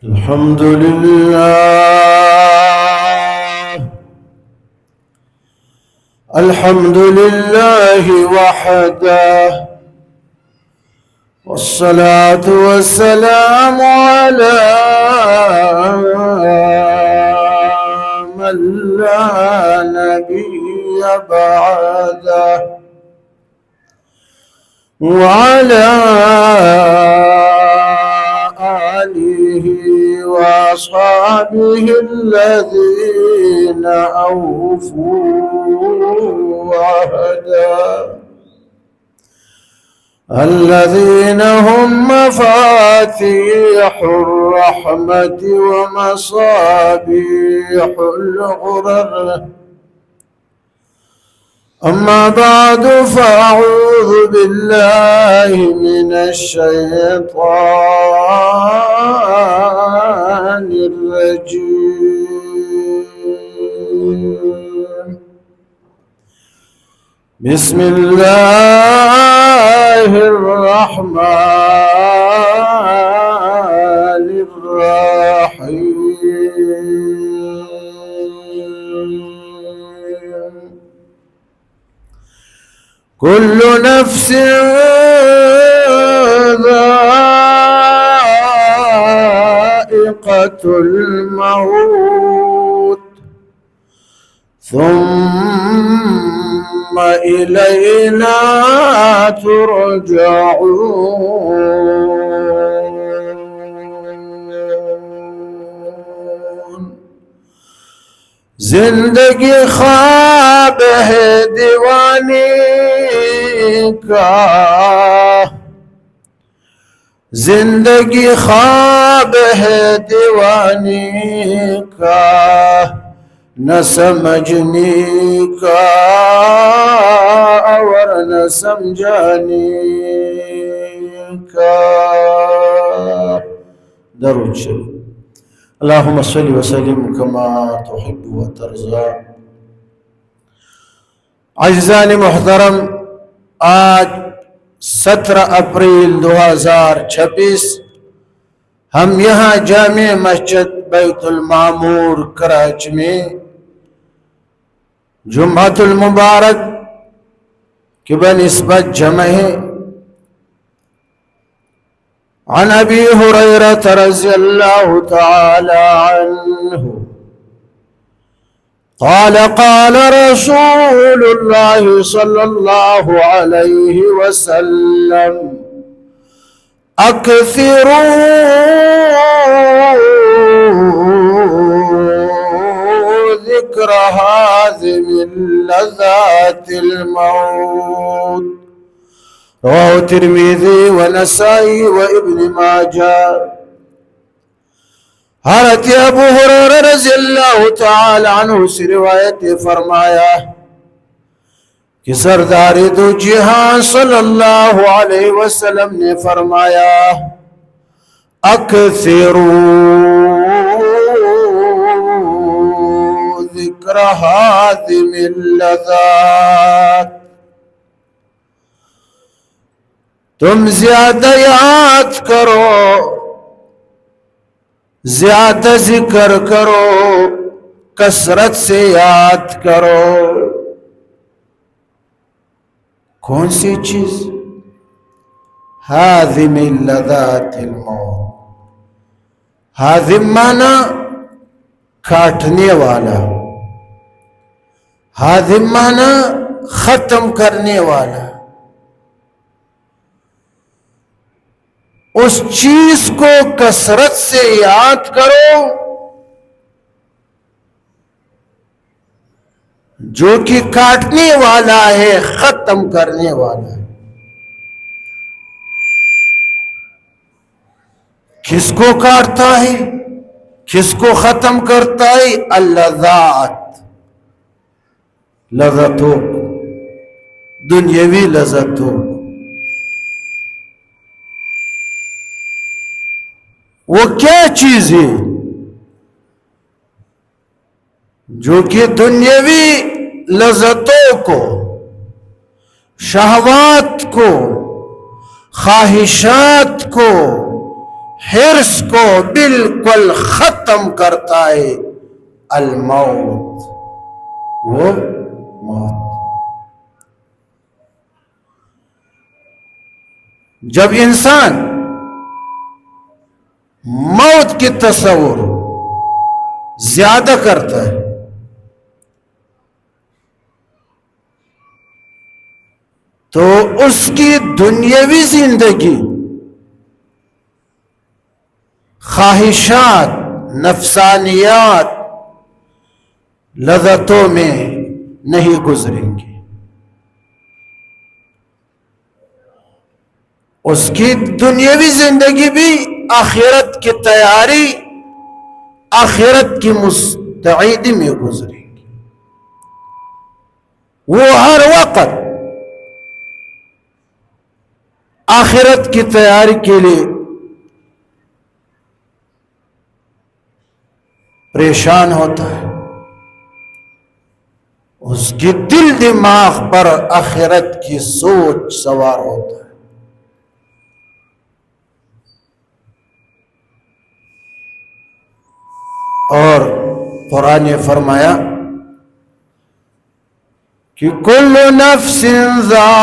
الحمد لله وحده، والصلاة والسلام على من لا نبي بعده، وعلى آله وأصحابه الذين أوفوا عهدا، الذين هم مفاتيح الرحمة ومصابيح الغرر. أما بعد، فأعوذ بالله من الشيطان الرجيم. بسم الله الرحمن الرحيم. كل نفس ذائقة الموت، ثم إلينا ترجعون. زندگی خواب ہے دیوانی کا، زندگی خواب ہے دیوانی کا، نہ سمجھنے کا اور نہ سمجھانے کا. درود شریف. اللهم صل وسلم كما تحب وترضى. عزیزان محترم، آج 17 اپریل 2026 ہم یہاں جامع مسجد بیت المعمور کراچی میں جمعۃ المبارک کی بنسبت جمع ہے. عن ابی ہریرہ رضی اللہ تعالی عنہ قال قال رسول اللہ صلی اللہ علیہ وسلم اکثروا ذکر ہاضم لذات الموت. رواه ترمذی ونسائی وابن ماجہ. حضرت ابو ہریرہ رضی اللہ تعالی عنہ سے روایت فرمایا کہ سردار دو جہاں صلی اللہ علیہ وسلم نے فرمایا اکثروا ذکر ہاضم اللذات، تم زیادہ یاد کرو، زیادہ ذکر کرو، کثرت سے یاد کرو. کون سی چیز؟ ہاضم لذات الموت. ہاضم مانا کاٹنے والا، ہاضم مانا ختم کرنے والا. اس چیز کو کثرت سے یاد کرو جو کہ کاٹنے والا ہے، ختم کرنے والا ہے. کس کو کاٹتا ہے، کس کو ختم کرتا ہے؟ اللذات، لذتوں، دنیاوی لذتوں. وہ کیا چیز ہے جو کہ دنیاوی لذتوں کو، شہوات کو، خواہشات کو، حرص کو بالکل ختم کرتا ہے الموت، وہ موت۔ جب انسان موت کی تصور زیادہ کرتا ہے تو اس کی دنیاوی زندگی خواہشات، نفسانیات، لذتوں میں نہیں گزریں گی۔ اس کی دنیاوی زندگی بھی آخرت کی تیاری، آخرت کی مستعدی میں گزرے گی۔ وہ ہر وقت آخرت کی تیاری کے لیے پریشان ہوتا ہے، اس کی دل دماغ پر آخرت کی سوچ سوار ہوتا ہے۔ اور قرآن نے فرمایا کہ کل نفس ذائقۃ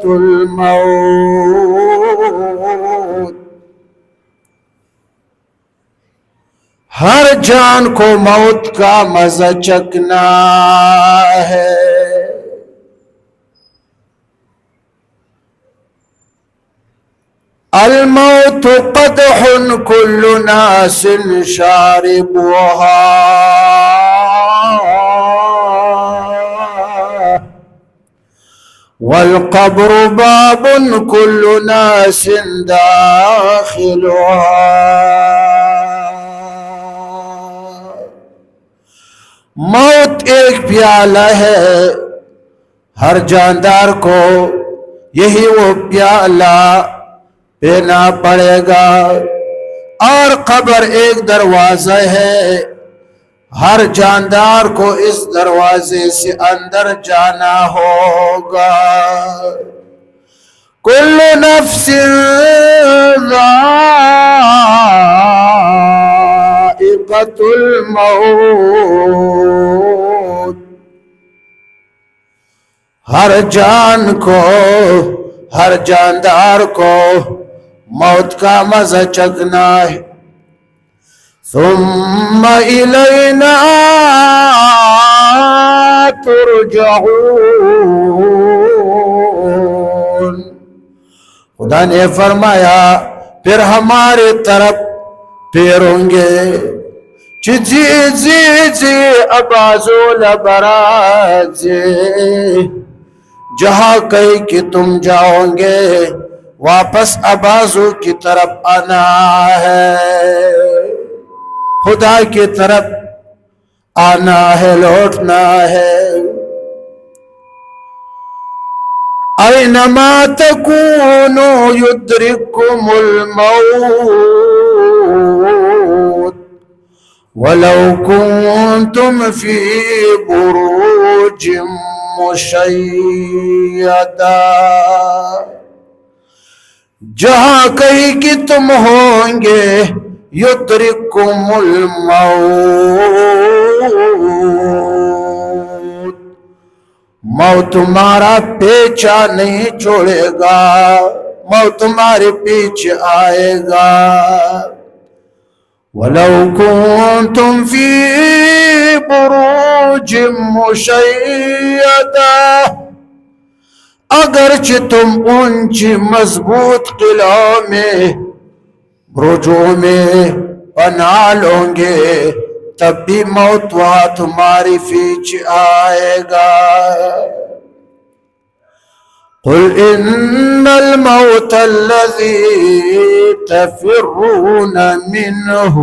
الموت، ہر جان کو موت کا مزہ چکھنا ہے۔ الموت قدح كل ناس شاربها، والقبر باب كل ناس داخلها۔ موت ایک پیالہ ہے، ہر جاندار کو یہی وہ پیالہ پینا پڑے گا، اور قبر ایک دروازہ ہے، ہر جاندار کو اس دروازے سے اندر جانا ہوگا۔ کل نفس ذائقۃ الموت، ہر جان کو، ہر جاندار کو موت کا مزہ چکھنا ہے۔ ثم الینا ترجعون، خدا نے فرمایا پھر ہمارے طرف پھروں گے۔ جی جی جی ابازول برازے، جہاں کہیں کہ تم جاؤ گے واپس ابازو کی طرف آنا ہے، خدا کی طرف آنا ہے، لوٹنا ہے۔ اینما تکونوا یدرککم الموت ولو کنتم فی بروج مشیدہ، جہاں کہیں کہ تم ہوں گے یدرککم الموت، موت تمہارا پیچھا نہیں چھوڑے گا، موت تمہارے پیچھے آئے گا۔ وَلَوْ كُنْتُمْ فِي بُرُوجٍ مُشَيَّدَةٍ، اگرچہ تم اونچی مضبوط قلعوں میں، برجوں میں پناہ لو گے، تب بھی موت وہاں تمہاری پیچھے آئے گا۔ قل ان الموت الذي تفرون منه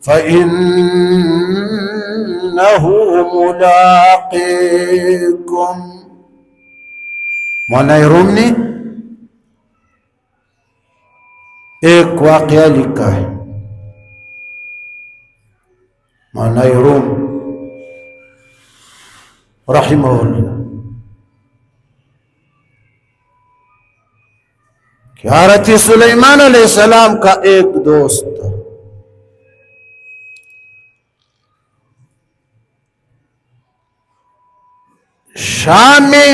فإنه ملاقيكم۔ مولانا روم نے ایک واقعہ لکھا ہے، مولانا روم رحمہ اللہ، کہ حضرت سلیمان علیہ السلام کا ایک دوست تھا، شام میں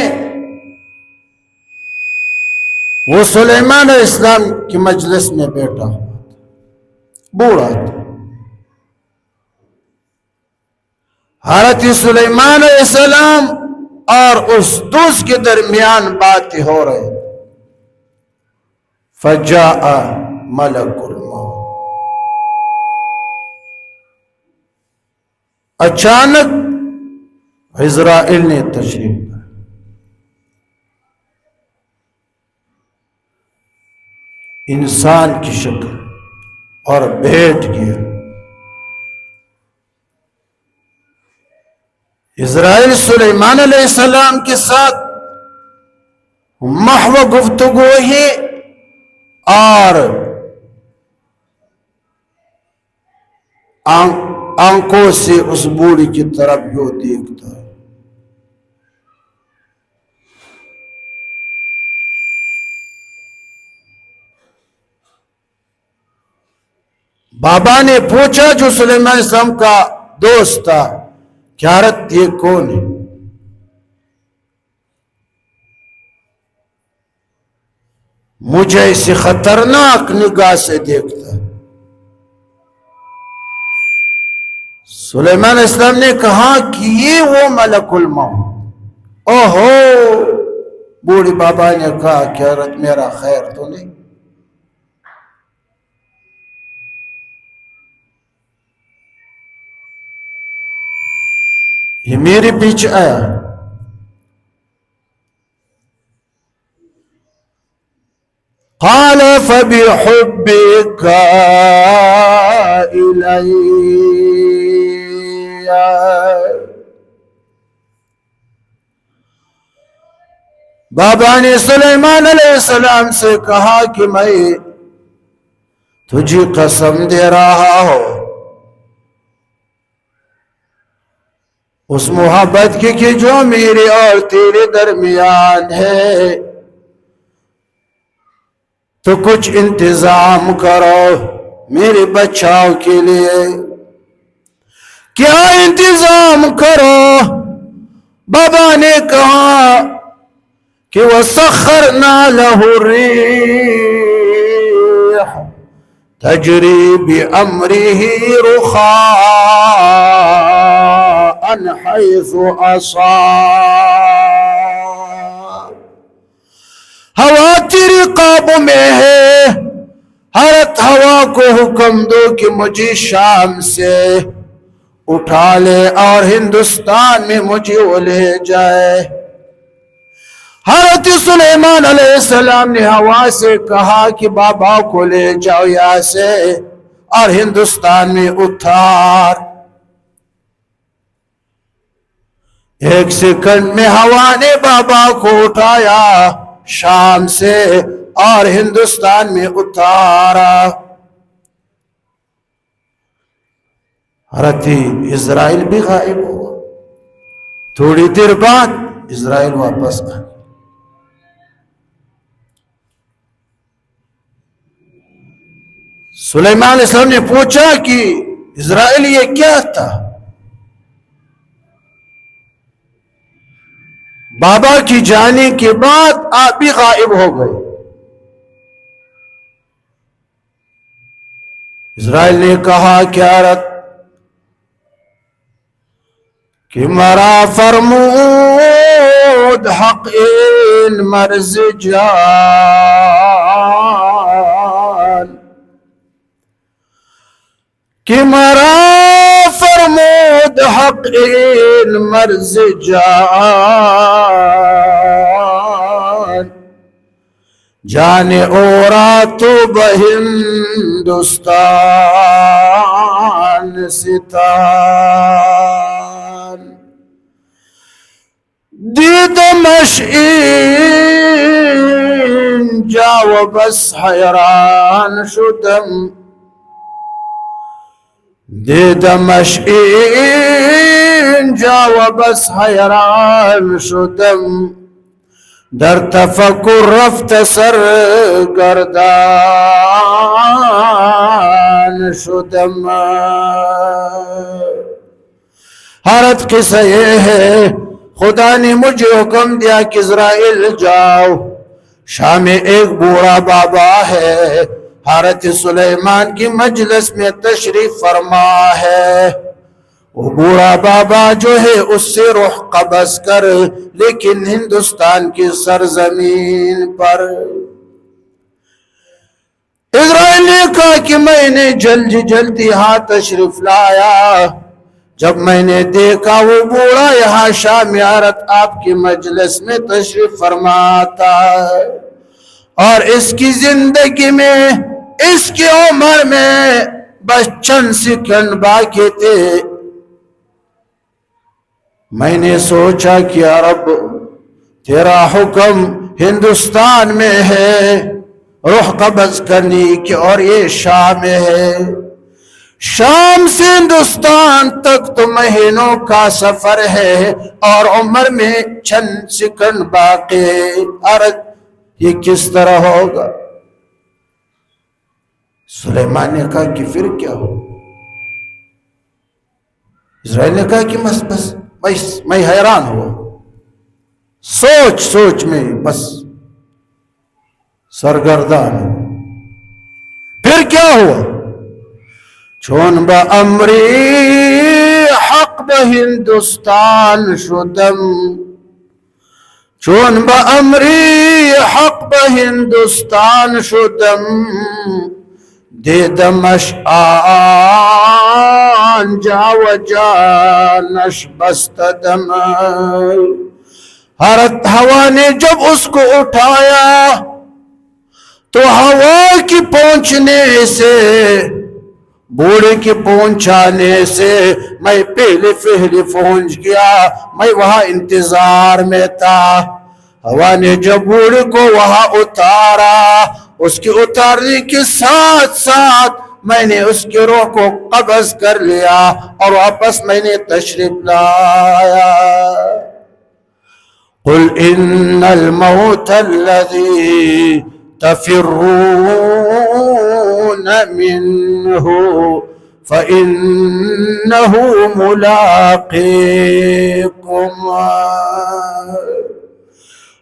وہ سلیمان علیہ السلام کی مجلس میں بیٹھا ہوا تھا، بوڑھا تھا۔ حضرت سلیمان علیہ السلام اور اس دوست کے درمیان باتیں ہو رہی، فجاء ملک الموت، اچانک عزرائیل نے تشریف لائی، انسان کی شکل اور بیٹھ گیا۔ عزرائیل سلیمان علیہ السلام کے ساتھ محو گفتگو ہی اور آنکھوں سے اس بوڑھی کی طرف یوں دیکھتا ہے۔ بابا نے پوچھا جو سلیمان علیہ السلام کا دوست تھا، کیا حضرت یہ کون ہے؟ مجھے ایسی خطرناک نگاہ سے دیکھتا ہے۔ سلیمان علیہ السلام نے کہا کہ یہ وہ ملک الموت۔ اوہو، بوڑھی بابا نے کہا کہ حضرت میرا خیر تو نہیں؟ یہ میرے پیچھے آیا۔ قال فبحبك إلي، بابا نے سلیمان علیہ السلام سے کہا کہ میں تجھے قسم دے رہا ہوں اس محبت کی کہ جو میرے اور تیرے درمیان ہے، تو کچھ انتظام کرو میرے بچاؤ کے لیے۔ کیا انتظام کرو؟ بابا نے کہا کہ وَسَخَّرْنَا لَهُ الرِّيحَ تَجْرِي بِأَمْرِهِ رُخَاءً حَيْثُ أَصَابَ۔ ہوا تیری قابو میں ہے، حضرت ہوا کو حکم دو کہ مجھے شام سے اٹھا لے اور ہندوستان میں مجھے وہ لے جائے۔ حضرت سلیمان علیہ السلام نے ہوا سے کہا کہ بابا کو لے جاؤ یہاں سے اور ہندوستان میں اتار۔ ایک سیکنڈ میں ہوا نے بابا کو اٹھایا شام سے اور ہندوستان میں اتارا۔ حضرت عزرائیل بھی غائب ہوا۔ تھوڑی دیر بعد عزرائیل واپس آیا۔ سلیمان علیہ السلام نے پوچھا کہ عزرائیل یہ کیا تھا؟ بابا کی جانے کے بعد آپ بھی غائب ہو گئے۔ عزرائیل نے کہا کہ حضرت کہ مرا فرمود حق این مرز جان، کہ مرا فرمود حق این مرز جان، جان اورا تو بہندوستان ستان، دید مشعین جا و بس حیران شدم، دید مشعین جا و بس حیران شدم، در تفکر رفت سرگردان شدم. حالت قصہ یہ ہے خدا نے مجھے حکم دیا کہ اسرائیل جاؤ. شام میں ایک بوڑھا بابا ہے حضرت سلیمان کی مجلس میں تشریف فرما ہے. وہ بوڑھا بابا جو ہے اس سے روح قبض کر لیکن ہندوستان کی سرزمین پر. اسرائیل نے کہا کہ میں نے جلدی ہاں تشریف لایا. جب میں نے دیکھا وہ بوڑھا یہاں شام حضرت آپ کی مجلس میں تشریف فرماتا ہے اور اس کی زندگی میں اس کی عمر میں بس چند سیکنڈ باقی تھے. میں نے سوچا کہ یا رب تیرا حکم ہندوستان میں ہے روح قبض کرنے کی اور یہ شام میں ہے. شام سے ہندوستان تک تو مہینوں کا سفر ہے اور عمر میں چند سیکنڈ باقی ہے. ارد یہ کس طرح ہوگا؟ سلیمان نے کہا کہ پھر کیا ہو؟ اسرائیل نے کہا کہ بس میں حیران ہوا. سوچ میں بس سرگردان ہوں. پھر کیا ہوا؟ چون با امری حق به هندوستان شدم. چون با امری حق به هندوستان شدم دیدمش آنجا و جانش بستدم. حضرت ہوا نے جب اس کو اٹھایا تو ہوا کی پہنچنے سے بوڑھے کے پہنچانے سے میں پہلے پہنچ گیا. میں وہاں انتظار میں تھا. ہوا نے جب بوڑھے کو وہاں اتارا اس کے اتارنے کے ساتھ ساتھ میں نے اس کے روح کو قبض کر لیا اور واپس میں نے تشریف لایا. قل ان الموت الذي تفرون منه فإنه ملاقيكم.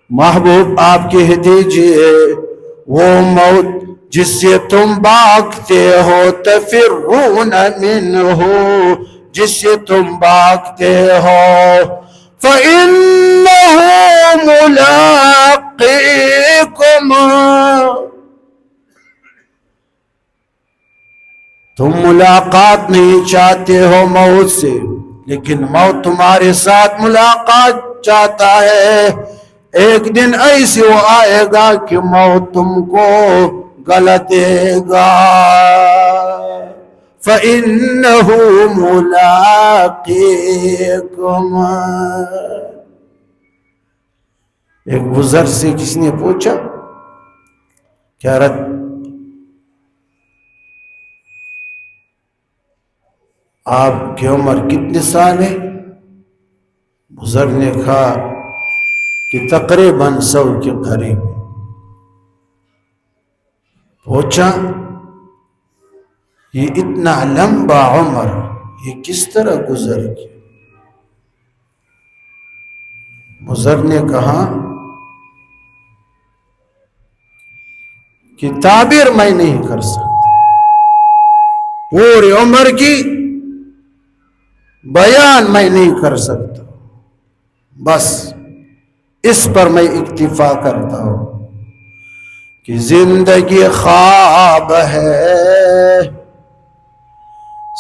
محبوب آپ کہہ دیجئے وہ موت جس سے تم بھاگتے ہو تفرون منه جس سے تم بھاگتے ہو فإنه ملاقيكم تم ملاقات نہیں چاہتے ہو موت سے لیکن موت تمہارے ساتھ ملاقات چاہتا ہے. ایک دن ایسے وہ آئے گا کہ موت تم کو گلا دے گا. فَإِنَّهُ مُلَاقِيكُمْ. ایک بزرگ سے کسی نے پوچھا کیا رد آپ کی عمر کتنے سال ہے؟ بزرگ نے کہا کہ تقریباً 100 کے قریب. پوچھا یہ اتنا لمبا عمر یہ کس طرح گزر گیا؟ بزرگ نے کہا کہ تعبیر میں نہیں کر سکتا پوری عمر کی بیان میں نہیں کر سکتا. بس اس پر میں اکتفا کرتا ہوں کہ زندگی خواب ہے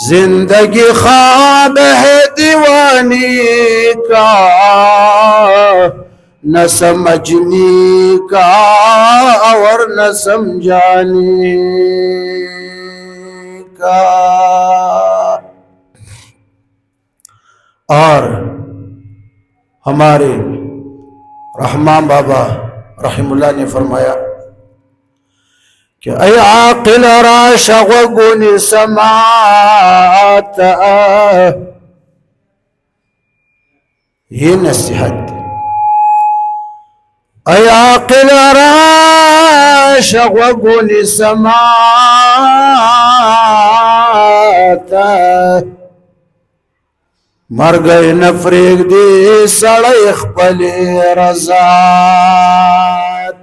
زندگی خواب ہے دیوانی کا نہ سمجھنے کا اور نہ سمجھانے کا. اور ہمارے رحمان بابا رحم اللہ نے فرمایا کہ اے عاقل را شغوگن سماعت یہ نصیحت ای عاقل راشه غوږونې سماته مرګی نه پرېږدي سړی خپلې رضا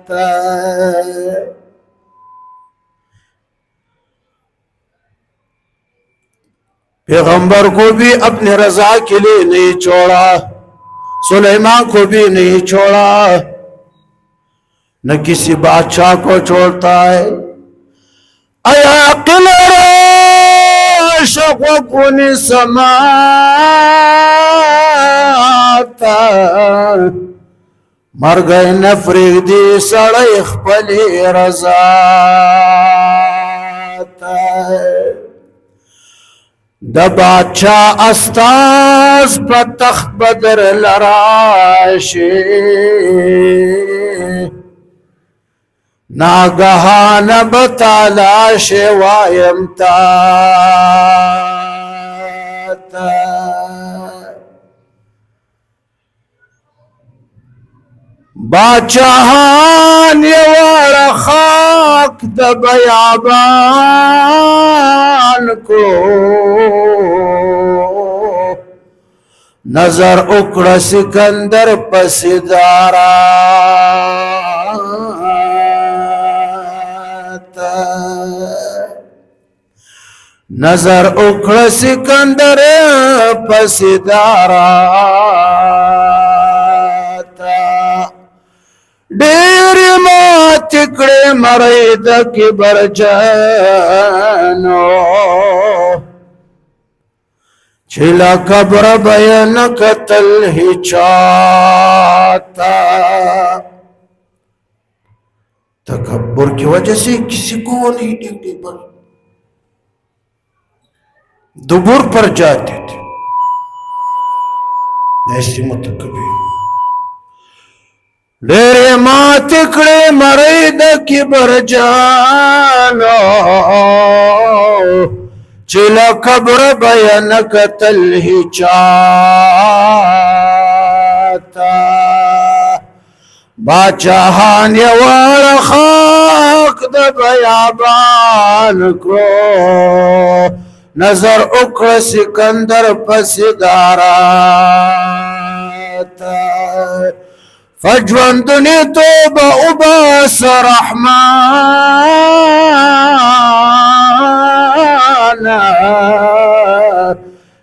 ته پیغمبر کو بھی اپنے رضا کے لیے نہیں چھوڑا سلیمان کو بھی نہیں چھوڑا نہ کسی بادشاہ کو چھوڑتا ہے اے عاقل عاشق وکن سماتا مرګی نه پرېږدي سړی خپلې رضا ته د بادشاہ استاز په تخت بدر لراشي ناگهان بتالاش وایم تا باچاہان یوار خاک د بیابان کو نظر اکڑ سکندر پسدارا نظر اکڑ سکندر پسدارا ډېر مات کړې مرۍ د کبر جانو چې له قبره به یې نه کتل هیچاته تکبر کی وجہ سے کسی کو نہیں دیکھتے پر دبر پر جاتے تھے ایسی متکبر ډېرې ماتې کړې مرۍ د کبر جانو چې له قبره به یې نه کتل هیچاته باچاهان یې واړه خاک د بیابان کړو نظر وکړه سکندر پسې داراته فجوندنی توبه وباس رحمانا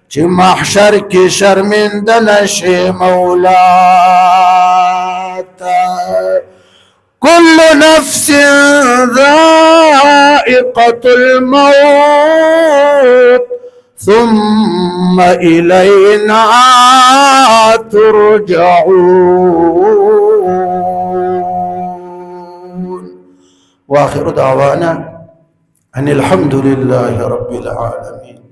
چې محشر کې شرمنده نشي مولاتا كل نفس ذائقة الموت ثم إلينا ترجعون وآخر دعوانا أن الحمد لله رب العالمين.